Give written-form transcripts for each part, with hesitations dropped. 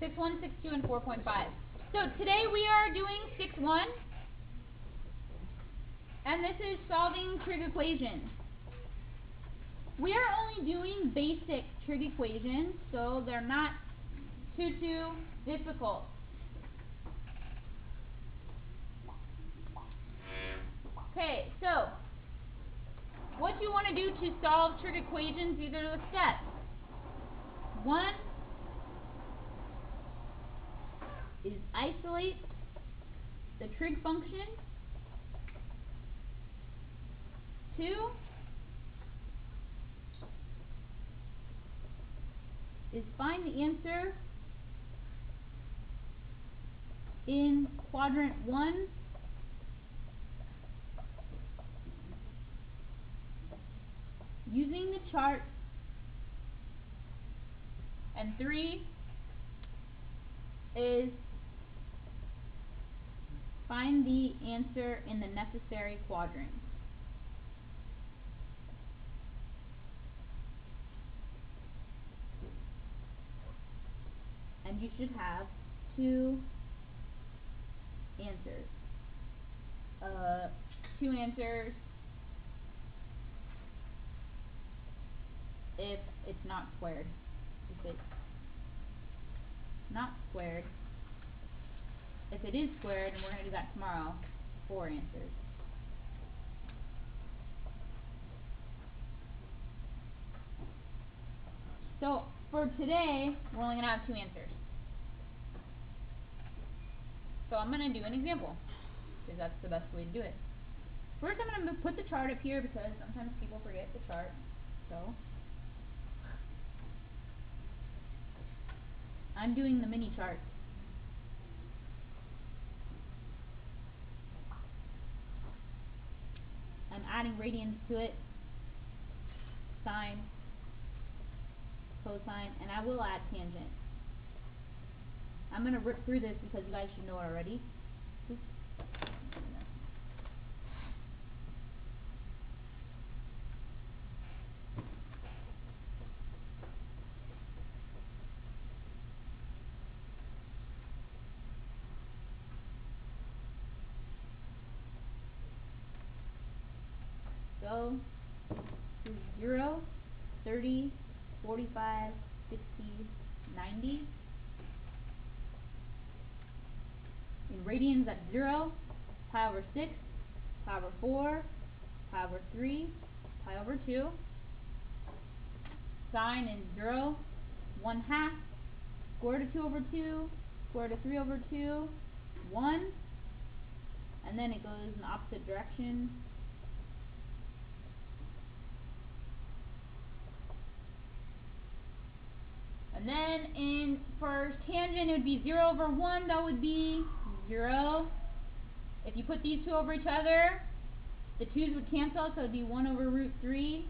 6-1, 6-2, and 4.5. So today we are doing 6-1, and this is solving trig equations. We are only doing basic trig equations, so they're not too difficult. Okay, so what you want to do to solve trig equations, these are the steps. 1 is isolate the trig function. 2 is find the answer in quadrant 1 using the chart, and 3 is find the answer in the necessary quadrant. And you should have 2 answers. 2 answers if it's not squared. If it's not squared. If it is squared, and we're going to do that tomorrow, 4 answers. So for today, we're only going to have 2 answers. So I'm going to do an example, because that's the best way to do it. First, I'm going to put the chart up here because sometimes people forget the chart. So I'm doing the mini chart. I'm adding radians to it, sine, cosine, and I will add tangent. I'm going to rip through this because you guys should know it already. Oops. So, 0, 30, 45, 60, 90. In radians, that's 0, pi over 6, pi over 4, pi over 3, pi over 2. Sine is 0, 1/2, square root of 2 over 2, square root of 3 over 2, 1, and then it goes in the opposite direction. And then for tangent, it would be 0 over 1, that would be 0. If you put these two over each other, the 2's would cancel, so it would be 1 over root 3.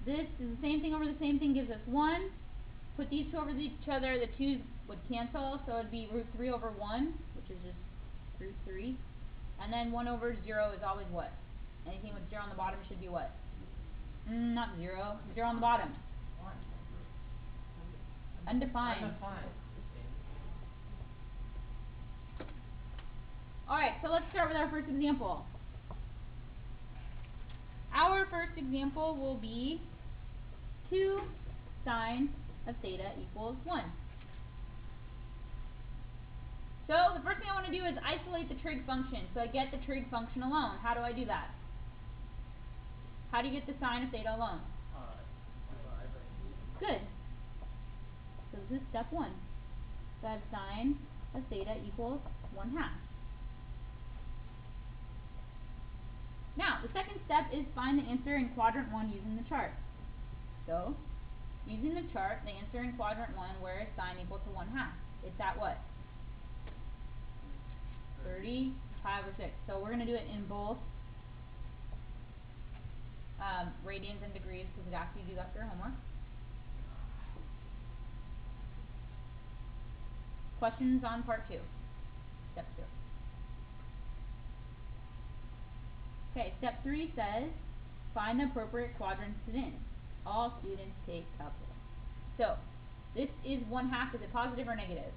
This is the same thing over the same thing, gives us 1. Put these two over each other, the 2's would cancel, so it would be root 3 over 1, which is just root 3. And then 1 over 0 is always what? Anything with 0 on the bottom should be what? Not 0. 0 on the bottom. Undefined. Alright, so let's start with our first example. Our first example will be 2 sine of theta equals 1. So the first thing I want to do is isolate the trig function. So I get the trig function alone. How do I do that? How do you get the sine of theta alone? Good. So this is step 1. So I have sine of theta equals 1/2. Now, the second step is find the answer in quadrant 1 using the chart. So, using the chart, the answer in quadrant 1, where is sine equal to 1/2? It's at what? 30 pi over 6. So we're going to do it in both radians and degrees because it asks you to do that for your homework. Questions on part 2? Step 2. Okay, step 3 says, find the appropriate quadrants it in. All students take calculus. So, This is 1/2. Is it positive or negative?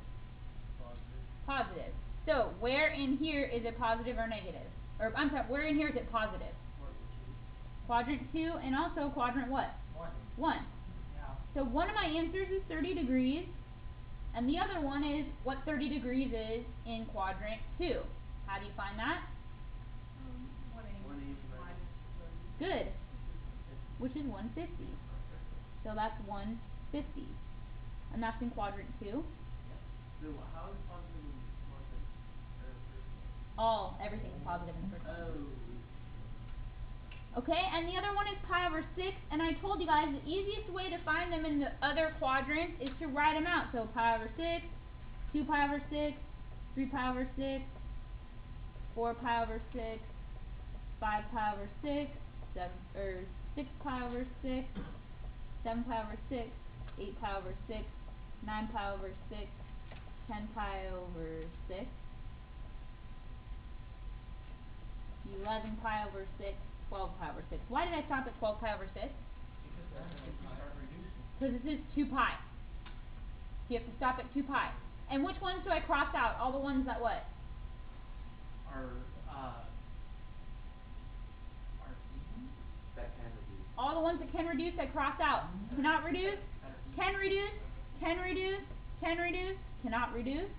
Positive. Positive. So where in here is it positive or negative? Or I'm sorry, where in here is it positive? Quadrant 2 and also quadrant what? 1. Yeah. So one of my answers is 30 degrees and the other one is what 30 degrees is in quadrant 2. How do you find that? 180 minus 30. Good. Which is 150. So that's 150. And that's in quadrant 2. So how is positive in quadrant Everything's positive in the first one. Oh. Okay, and the other one is pi over 6, and I told you guys the easiest way to find them in the other quadrants is to write them out. So pi over 6, 2 pi over 6, 3 pi over 6, 4 pi over 6, 5 pi over 6, 6 pi over 6, 7 pi over 6, 8 pi over 6, 9 pi over 6, 10 pi over 6, 11 pi over 6, 12 pi over 6. Why did I stop at 12 pi over 6? Because this is 2 pi. So you have to stop at 2 pi. And which ones do I cross out? All the ones that what? That can reduce. All the ones that can reduce, I cross out. Cannot reduce, can reduce, can reduce, can reduce, cannot reduce,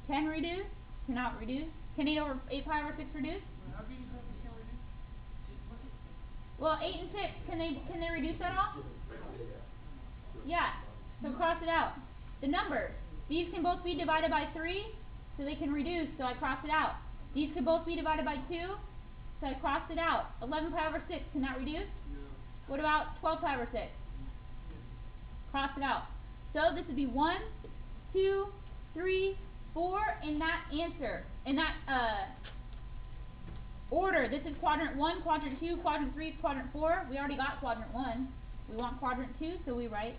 can reduce, cannot reduce. Can 8 pi over 6 reduce? How can you say we can reduce? Well, 8 and 6, can they reduce at all? Yeah. So cross it out. The numbers. These can both be divided by 3, so they can reduce, so I cross it out. These can both be divided by 2, so I crossed it out. 11 pi over 6, can that reduce? No. What about 12 pi over 6? Cross it out. So this would be 1, 2, 3, 4 in that answer. In that order. This is quadrant 1, quadrant 2, quadrant 3, quadrant 4. We already got quadrant 1. We want quadrant 2, so we write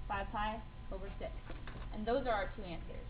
5 pi over 6. And those are our two answers.